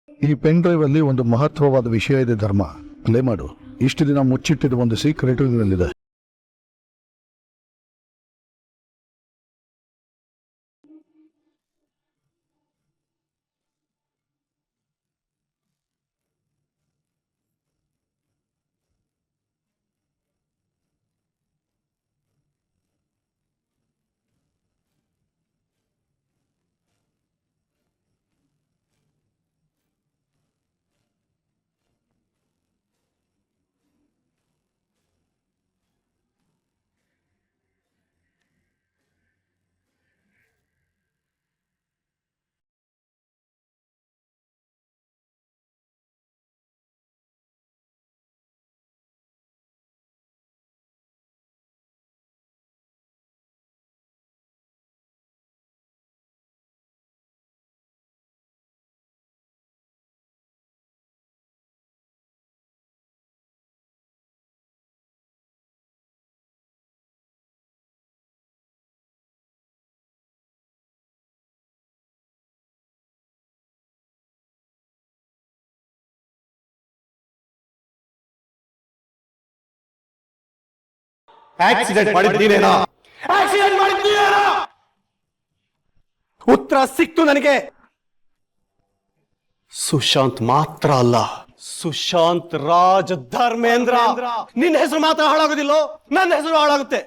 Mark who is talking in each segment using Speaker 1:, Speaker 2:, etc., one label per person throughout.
Speaker 1: ಈ pen drive ಅಲ್ಲಿ ಒಂದು ಮಹತ್ವವಾದ ವಿಷಯ ಇದೆ ಧರ್ಮ. ಪ್ಲೇ ಮಾಡು. ಇಷ್ಟು ದಿನ ಮುಚ್ಚಿಟ್ಟಿದ ಒಂದು ಸೀಕ್ರೆಟ್ ಇದರಲ್ಲಿದೆ.
Speaker 2: ಆಕ್ಸಿಡೆಂಟ್ ಮಾಡಿದ್ದೀನೇನಾ? ಆಕ್ಸಿಡೆಂಟ್ ಮಾಡಿದ್ದೀನೇನಾ? ಉತ್ತರ ಸಿಕ್ತು ನನಗೆ. ಸುಶಾಂತ್ ಮಾತ್ರ ಅಲ್ಲ, ಸುಶಾಂತ್ ರಾಜ್ ಧರ್ಮೇಂದ್ರ. ನಿನ್ನ ಹೆಸರು ಮಾತ್ರ ಹಾಳಾಗೋದಿಲ್ಲೋ, ನನ್ನ ಹೆಸರು ಹಾಳಾಗುತ್ತೆ.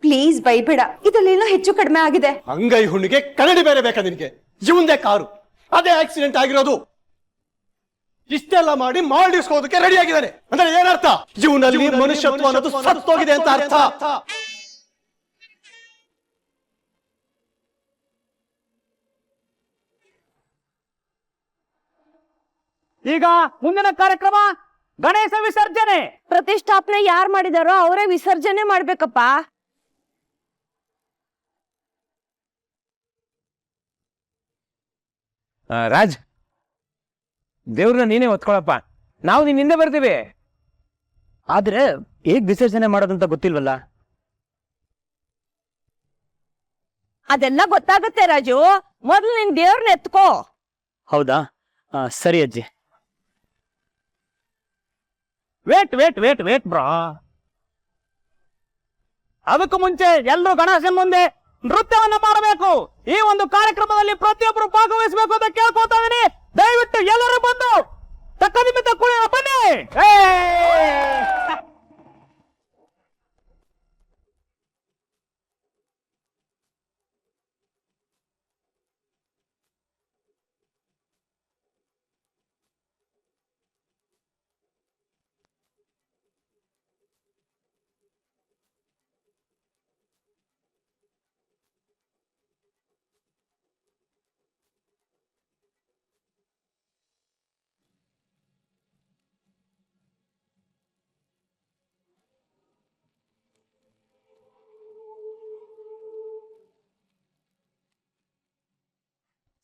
Speaker 3: ಪ್ಲೀಸ್ ಬೈಬೇಡ, ಇದರಲ್ಲೇನೋ ಹೆಚ್ಚು ಕಡಿಮೆ ಆಗಿದೆ.
Speaker 2: ಅಂಗೈ ಹುಣ್ಣಿಗೆ ಕನ್ನಡಿ ಬೇರೆ ಬೇಕಾ ನಿನಗೆ? ಇವಂದೇ ಕಾರು, ಅದೇ ಆಕ್ಸಿಡೆಂಟ್ ಆಗಿರೋದು. ಇಷ್ಟೆಲ್ಲ ಮಾಡಿ ಮಾಲ್ಡೀವ್ಸ್ ಹೋಗೋದಕ್ಕೆ ರೆಡಿ ಆಗಿದ್ದಾನೆ ಅಂದ್ರೆ ಏನರ್ಥ? ಜೀವನದಲ್ಲಿ ಮನುಷ್ಯತ್ವ ಅನ್ನೋದು ಸತ್ತೋಗಿದೆ ಅಂತ ಅರ್ಥ.
Speaker 4: ಈಗ ಮುಂದಿನ ಕಾರ್ಯಕ್ರಮ ಗಣೇಶ ವಿಸರ್ಜನೆ.
Speaker 3: ಪ್ರತಿಷ್ಠಾಪನೆ ಯಾರು ಮಾಡಿದಾರೋ ಅವರೇ ವಿಸರ್ಜನೆ ಮಾಡ್ಬೇಕಪ್ಪ.
Speaker 4: ರಾಜ್, ದೇವ್ರನ್ನ ನೀನೇ ಒತ್ಕೊಳಪ್ಪ, ನಾವು ನಿನ್ ಹಿಂದೆ ಬರ್ತೀವಿ. ಆದ್ರೆ ಹೇಗ್ ವಿಸರ್ಜನೆ ಮಾಡೋದಂತ ಗೊತ್ತಿಲ್ವಲ್ಲ.
Speaker 3: ಅದೆಲ್ಲ ಗೊತ್ತಾಗುತ್ತೆ ರಾಜು, ಮೊದಲು ನಿನ್ ದೇವ್ರನ್ನ ಎತ್ಕೋ.
Speaker 4: ಹೌದಾ? ಸರಿ ಅಜ್ಜಿ. ವೇಟ್ ವೇಟ್ ವೇಟ್ ವೇಟ್ ಬ್ರಾ. ಅದಕ್ಕೂ ಮುಂಚೆ ಎಲ್ಲರೂ ಗಣೇಶನ್ ಮುಂದೆ ನೃತ್ಯವನ್ನ ಮಾಡಬೇಕು. ಈ ಒಂದು ಕಾರ್ಯಕ್ರಮದಲ್ಲಿ ಪ್ರತಿಯೊಬ್ಬರು ಭಾಗವಹಿಸಬೇಕು ಅಂತ ಕೇಳ್ಕೊತಾ ಇದೀನಿ. ದಯವಿಟ್ಟು ಎಲ್ಲರೂ ಬಂದು ತಕ್ಕ ನಿಮಿತ್ತ ಕುಣಿಯೋಣ, ಬನ್ನಿ.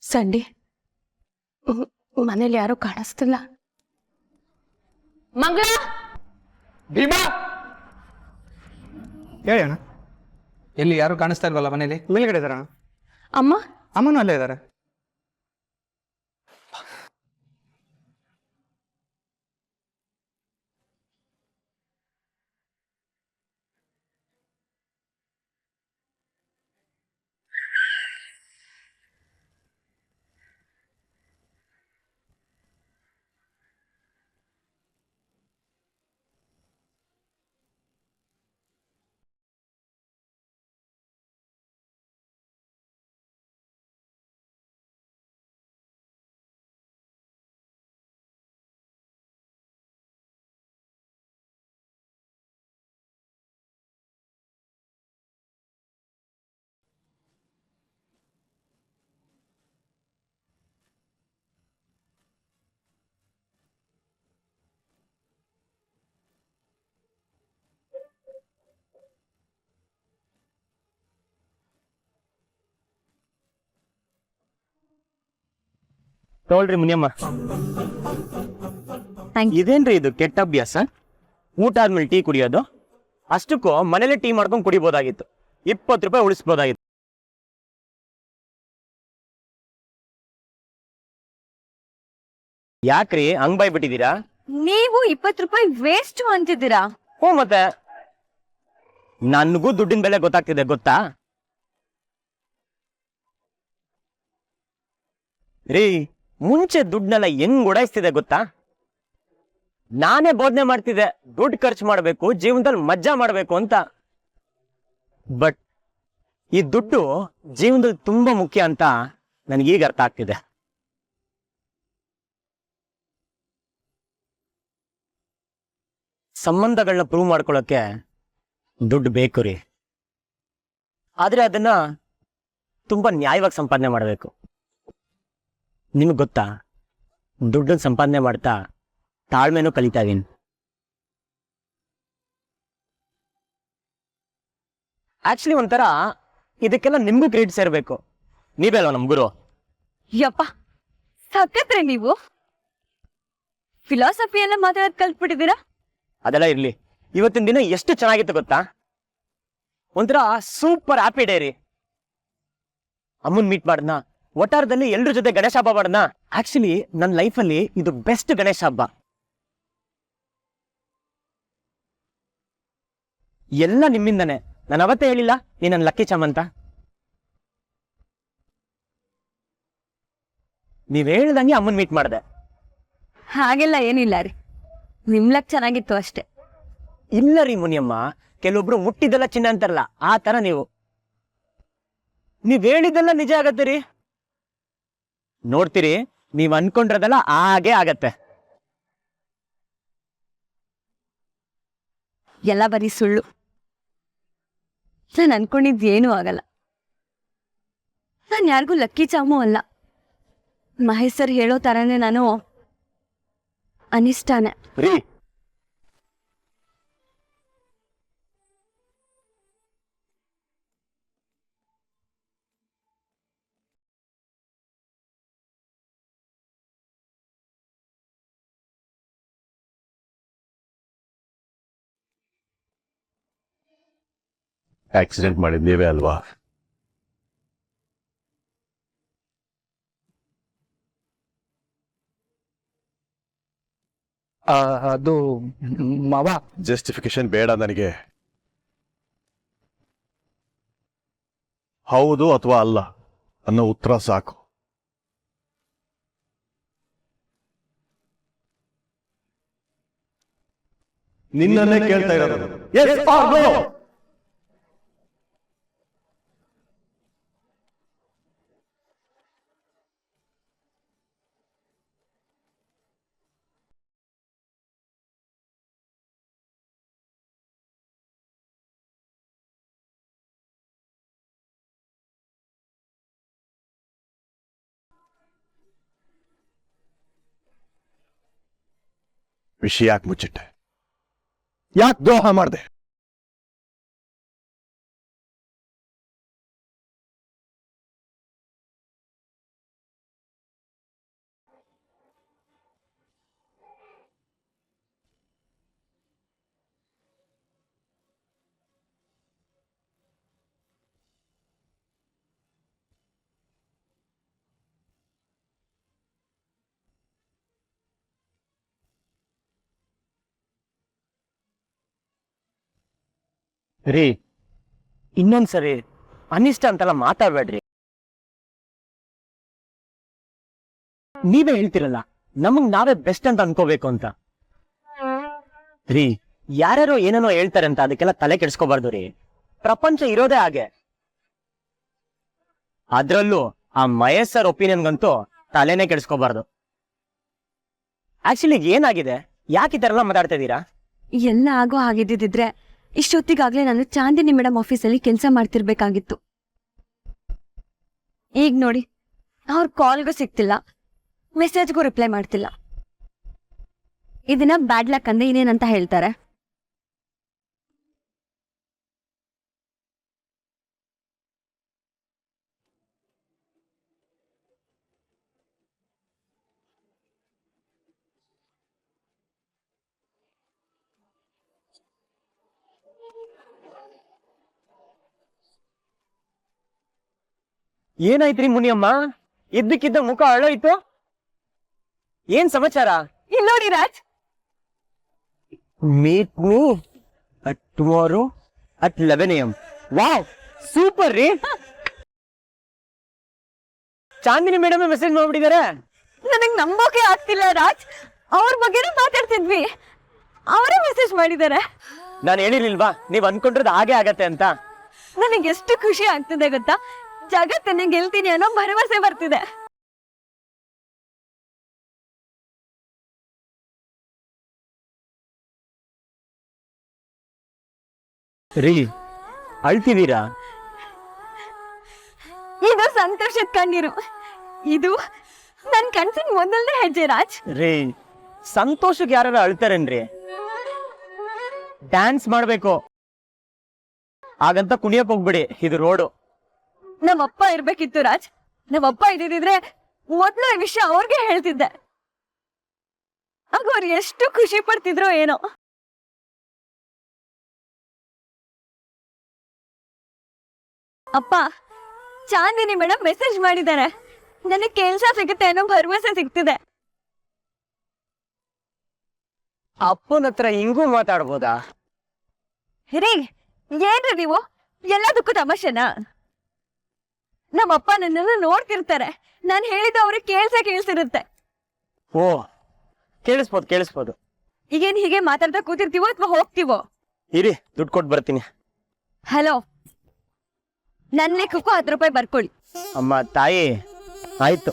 Speaker 3: ಸಂಡಿ, ಮನೇಲಿ ಯಾರು ಕಾಣಿಸ್ತಿಲ್ಲ. ಮಂಗಳ,
Speaker 4: ಭೀಮಾ,
Speaker 5: ಹೇಳೋಣ. ಎಲ್ಲಿ ಯಾರು ಕಾಣಿಸ್ತಾ ಇಲ್ವಲ್ಲ ಮನೇಲಿ?
Speaker 4: ಮೇಲ್ಗಡೆ ಇದಾರ?
Speaker 3: ಅಮ್ಮ,
Speaker 5: ಅಮ್ಮನೂ ಅಲ್ಲೇ ಇದ್ದಾರೆ.
Speaker 4: ತಗೊಳ್ರಿ ಮುನಿಯಮ್ಮ. ಇದೇನ್ರಿ ಇದು ಕೆಟ್ಟ ಅಭ್ಯಾಸ? ಊಟ ಆದ್ಮೇಲೆ ಟೀ ಕುಡಿಯೋದು? ಅಷ್ಟಕ್ಕೂ ಮನೇಲೆ ಟೀ ಮಾಡ್ಕೊಂಡು ಕುಡಿಬೋದಾಗಿತ್ತು. 20 ರೂಪಾಯಿ ಉಳಿಸ್ಬೋದಾಗಿತ್ತು.
Speaker 6: ಯಾಕ್ರಿ ಹಂಗ್ ಬಾಯ್ಬಿಟ್ಟಿದೀರಾ?
Speaker 3: ನೀವು 20 ರೂಪಾಯಿ ವೇಸ್ಟ್ ಅಂತಿದ್ದೀರಾ?
Speaker 6: ಹ್ಞೂ ಮತ್ತೆ ನನ್ಗೂ ದುಡ್ಡಿನ ಬೆಲೆ ಗೊತ್ತಾಗ್ತಿದೆ ಗೊತ್ತಾ ರೀ. ಮುಂಚೆ ದುಡ್ಡನ್ನೆಲ್ಲ ಹೆಂಗ್ ಉಡಾಯಿಸ್ತಿದೆ ಗೊತ್ತಾ? ನಾನೇ ಬೋಧನೆ ಮಾಡ್ತಿದ್ದೆ ದುಡ್ಡು ಖರ್ಚು ಮಾಡ್ಬೇಕು, ಜೀವನದಲ್ಲಿ ಮಜ್ಜಾ ಮಾಡ್ಬೇಕು ಅಂತ. ಬಟ್ ಈ ದುಡ್ಡು ಜೀವನದಲ್ಲಿ ತುಂಬಾ ಮುಖ್ಯ ಅಂತ ನನಗೀಗ ಅರ್ಥ ಆಗ್ತಿದೆ. ಸಂಬಂಧಗಳನ್ನ ಪ್ರೂವ್ ಮಾಡ್ಕೊಳ್ಳೋಕೆ ದುಡ್ಡು ಬೇಕು ರೀ. ಆದ್ರೆ ಅದನ್ನ ತುಂಬಾ ನ್ಯಾಯವಾಗಿ ಸಂಪಾದನೆ ಮಾಡಬೇಕು. ನಿಮ್ಗೆ ಗೊತ್ತಾ, ದುಡ್ಡನ್ನ ಸಂಪಾದನೆ ಮಾಡ್ತಾ ತಾಳ್ಮೆನೂ ಕಲಿತಾ ಇದೀನಿ. ಆಕ್ಚುಲಿ ಒಂಥರ ಇದಕ್ಕೆಲ್ಲ ನಿಮ್ಗೂ ಕ್ರೆಡಿಟ್ ಸೇರ್ಬೇಕು. ನೀವೇ ಅಲ್ವಾ ನಮ್ ಗುರು.
Speaker 3: ಯಪ್ಪ ಸಕ್ಕತ್ರೆ ನೀವು ಫಿಲಾಸಫಿ ಎಲ್ಲ ಮಾತಾಡೋದ್ ಕಲ್ತ್ಬಿಟ್ಟಿದ್ದೀರಾ?
Speaker 6: ಅದೆಲ್ಲ ಇರ್ಲಿ, ಇವತ್ತಿನ ದಿನ ಎಷ್ಟು ಚೆನ್ನಾಗಿತ್ತು ಗೊತ್ತಾ? ಒಂಥರ ಸೂಪರ್ ಹ್ಯಾಪಿ ಡೇ ರೀ. ಅಮ್ಮನ್ ಮೀಟ್ ಮಾಡ್ದನ, ಒಟ್ಟಾರದಲ್ಲಿ ಎಲ್ರ ಜೊತೆ ಗಣೇಶ ಹಬ್ಬ ಮಾಡ್ದನ. ಆಕ್ಚುಲಿ ನನ್ನ ಲೈಫಲ್ಲಿ ಇದು ಬೆಸ್ಟ್ ಗಣೇಶ ಹಬ್ಬ. ಎಲ್ಲ ನಿಮ್ಮಿಂದನೇ. ನಾನು ಅವತ್ತೇ ಹೇಳಿಲ್ಲ ನೀ ನನ್ನ ಲಕ್ಕಿ ಚಾಮ್ ಅಂತ. ನೀವ್ ಹೇಳ್ದಂಗೆ ಅಮ್ಮನ್ ಮೀಟ್ ಮಾಡ್ದೆ.
Speaker 3: ಹಾಗೆಲ್ಲ ಏನಿಲ್ಲ ರೀ, ನಿಮ್ ಲಕ್ ಚೆನ್ನಾಗಿತ್ತು ಅಷ್ಟೇ.
Speaker 6: ಇಲ್ಲ ರೀ ಮುನಿಯಮ್ಮ, ಕೆಲವೊಬ್ರು ಮುಟ್ಟಿದ್ದೆಲ್ಲ ಚಿನ್ನ ಅಂತಾರಲ್ಲ ಆ ತರ ನೀವು. ನೀವ್ ಹೇಳಿದ್ದೆಲ್ಲ ನಿಜ ಆಗತ್ತೆ ರೀ. ನೋಡ್ತೀರಿ, ನೀವ್ ಅನ್ಕೊಂಡ್ರದೆಲ್ಲ ಹಾಗೆ ಆಗತ್ತೆ.
Speaker 3: ಎಲ್ಲ ಬರೀ ಸುಳ್ಳು. ನಾನು ಅನ್ಕೊಂಡಿದ್ ಏನೂ ಆಗಲ್ಲ. ನಾನು ಯಾರಿಗೂ ಲಕ್ಕಿ ಚಾಮು ಅಲ್ಲ. ಮಹೇಶ್ ಸರ್ ಹೇಳೋ ತರನೇ ನಾನು ಅನಿಷ್ಟಾನೆ.
Speaker 6: ರೀ
Speaker 2: ಆಕ್ಸಿಡೆಂಟ್ ಮಾಡಿದ್ ನೀವೇ ಅಲ್ವಾ?
Speaker 5: ಅದು ಮಾವ,
Speaker 2: ಜಸ್ಟಿಫಿಕೇಶನ್ ಬೇಡ ನನಗೆ. ಹೌದು ಅಥವಾ ಅಲ್ಲ ಅನ್ನೋ ಉತ್ತರ ಸಾಕು. ನಿನ್ನನ್ನೇ ಕೇಳ್ತಾ ಇರೋದು. Yes or no? ವಿಷಯ ಯಾಕೆ ಮುಚ್ಚಿಟ್ಟೆ? ಯಾಕೆ ದ್ರೋಹ ಮಾಡಿದೆ?
Speaker 6: ರೀ, ಇನ್ನೊಂದ್ಸರಿ ಅನಿಷ್ಟ ಅಂತೆಲ್ಲ ಮಾತಾಡ್ಬೇಡ್ರಿ. ನೀವೇ ಹೇಳ್ತಿರಲ್ಲ ನಮಗ್ ನಾವೇ ಬೆಸ್ಟ್ ಅಂತ ಅನ್ಕೋಬೇಕು ಅಂತ. ರೀ, ಯಾರ್ಯಾರೋ ಏನೇನೋ ಹೇಳ್ತಾರೆ ಅಂತ ಅದಕ್ಕೆಲ್ಲ ತಲೆ ಕೆಡ್ಸ್ಕೋಬಾರ್ದು ರೀ. ಪ್ರಪಂಚ ಇರೋದೇ ಹಾಗೆ. ಅದ್ರಲ್ಲೂ ಆ ಮಹೇಶ್ ಸರ್ ಒಪಿನಿಯನ್ಗಂತೂ ತಲೆನೇ ಕೆಡ್ಸ್ಕೋಬಾರ್ದು. ಆಕ್ಚುಲಿ ಏನಾಗಿದೆ, ಯಾಕೆ ಈ ತರ ಎಲ್ಲ ಮಾತಾಡ್ತಾ ಇದೀರಾ?
Speaker 3: ಎಲ್ಲ ಆಗೋ ಹಾಗಿದ್ದಿದ್ರೆ ಇಷ್ಟೊತ್ತಿಗಾಗ್ಲೇ ನಾನು ಚಾಂದಿನಿ ಮೇಡಮ್ ಆಫೀಸಲ್ಲಿ ಕೆಲಸ ಮಾಡ್ತಿರ್ಬೇಕಾಗಿತ್ತು. ಈಗ ನೋಡಿ, ಅವ್ರ ಕಾಲ್ಗೂ ಸಿಗ್ತಿಲ್ಲ, ಮೆಸೇಜ್ಗೂ ರಿಪ್ಲೈ ಮಾಡ್ತಿಲ್ಲ. ಇದನ್ನ ಬ್ಯಾಡ್ ಲಕ್ ಅಂದ್ರೆ ಇನ್ನೇನಂತ ಹೇಳ್ತಾರೆ?
Speaker 6: ಏನಾಯ್ತ್ರಿ ಮುನಿಯಮ್ಮ? ಇದ್ದಕ್ಕಿದ್ದ ಮುಖ ಅಳೋಯ್ತು. ಏನ್ ಸಮಾಚಾರ?
Speaker 3: ಇಲ್ಲಿ ನೋಡಿ Raj,
Speaker 6: meet me at tomorrow at 11 AM. Wow, super ರೀ. ಚಾಂದಿನಿ ಮೇಡಮ್ ಮೆಸೇಜ್ ಮಾಡ್ಬಿಟ್ಟಿದ್ದಾರೆ.
Speaker 3: ನನಗ್ ನಂಬೋಕೆ ಆಗ್ತಿಲ್ಲ ರಾಜ್, ಅವ್ರ ಬಗ್ಗೆನೇ ಮಾತಾಡ್ತಿದ್ವಿ, ಅವರೇ ಮೆಸೇಜ್ ಮಾಡಿದ್ದಾರೆ.
Speaker 6: ನಾನು ಹೇಳಿರ್ಲಿಲ್ವಾ ನೀವ್ ಅನ್ಕೊಂಡಿರೋದು ಹಾಗೆ ಆಗತ್ತೆ ಅಂತ?
Speaker 3: ನನಗೆ ಎಷ್ಟು ಖುಷಿ ಆಗ್ತಿದೆ ಗೊತ್ತಾ, ಜಗತ್ತನ್ನೇ ಗೆಲ್ತೀನಿ ಅನ್ನೋ ಭರವಸೆ ಬರ್ತಿದೆ.
Speaker 6: ರೀ, ಅಳ್ತಿದ್ದೀರಾ?
Speaker 3: ಇದು ಸಂತೋಷದ ಕಣ್ಣೀರು. ಇದು ನನ್ ಕನ್ಸಿನ ಮೊದಲನೇ ಹೆಜ್ಜೆ ರಾಜ್.
Speaker 6: ರೀ, ಸಂತೋಷಕ್ಕೆ ಯಾರು ಅಳ್ತಾರೇನ್ರಿ? ಡ್ಯಾನ್ಸ್ ಮಾಡ್ಬೇಕು, ಹಾಗಂತ ಕುಣಿಯಕ್ ಹೋಗ್ಬಿಡಿ, ಇದು ರೋಡು.
Speaker 3: ನಮ್ಮಪ್ಪ ಇರ್ಬೇಕಿತ್ತು ರಾಜ್, ನಮ್ಮಪ್ಪ ಇದ್ದಿದ್ರೆ ಮೊದ್ಲು ಈ ವಿಷಯ ಅವ್ರಿಗೆ ಹೇಳ್ತಿದ್ದೆ. ಆಗ ಅವ್ರು ಎಷ್ಟು ಖುಷಿ ಪಡ್ತಿದ್ರು ಏನೋ. ಅಪ್ಪ, ಚಾಂದಿನಿ ಮೇಡಮ್ ಮೆಸೇಜ್ ಮಾಡಿದ್ದಾರೆ, ನನಗೆ ಕೆಲ್ಸ ಸಿಗುತ್ತೆ ಅನ್ನೋ ಭರವಸೆ ಸಿಗ್ತಿದೆ.
Speaker 6: ಅಪ್ಪನ ಹತ್ರ ಹಿಂಗೂ ಮಾತಾಡ್ಬೋದಾ?
Speaker 3: ರೀ, ಏನ್ರಿ ನೀವು ಎಲ್ಲದಕ್ಕೂ ತಮಾಷೆನಾ? ನಮ್ಮಪ್ಪ ನನ್ನನ್ನು ನೋಡ್ತಿರ್ತಾರೆ, ನಾನು ಹೇಳಿದ್ದು ಅವ್ರಿಗೆ ಕೇಳ್ಸಿರುತ್ತೆ.
Speaker 6: ಓ, ಕೇಳಿಸ್ಬೋದು.
Speaker 3: ಈಗೇನ್ ಹೀಗೆ ಮಾತಾಡ್ತಾ ಕೂತಿರ್ತೀವೋ ಅಥವಾ ಹೋಗ್ತೀವೋ?
Speaker 6: ಇರಿ, ದುಡ್ಡು ಕೊಟ್ಟು ಬರ್ತೀನಿ.
Speaker 3: ಹಲೋ, ನನ್ನ ಲೆಕ್ಕಕ್ಕೂ 10 ರೂಪಾಯಿ ಬರ್ಕೊಳ್ಳಿ.
Speaker 6: ಅಮ್ಮ ತಾಯಿ, ಆಯ್ತು.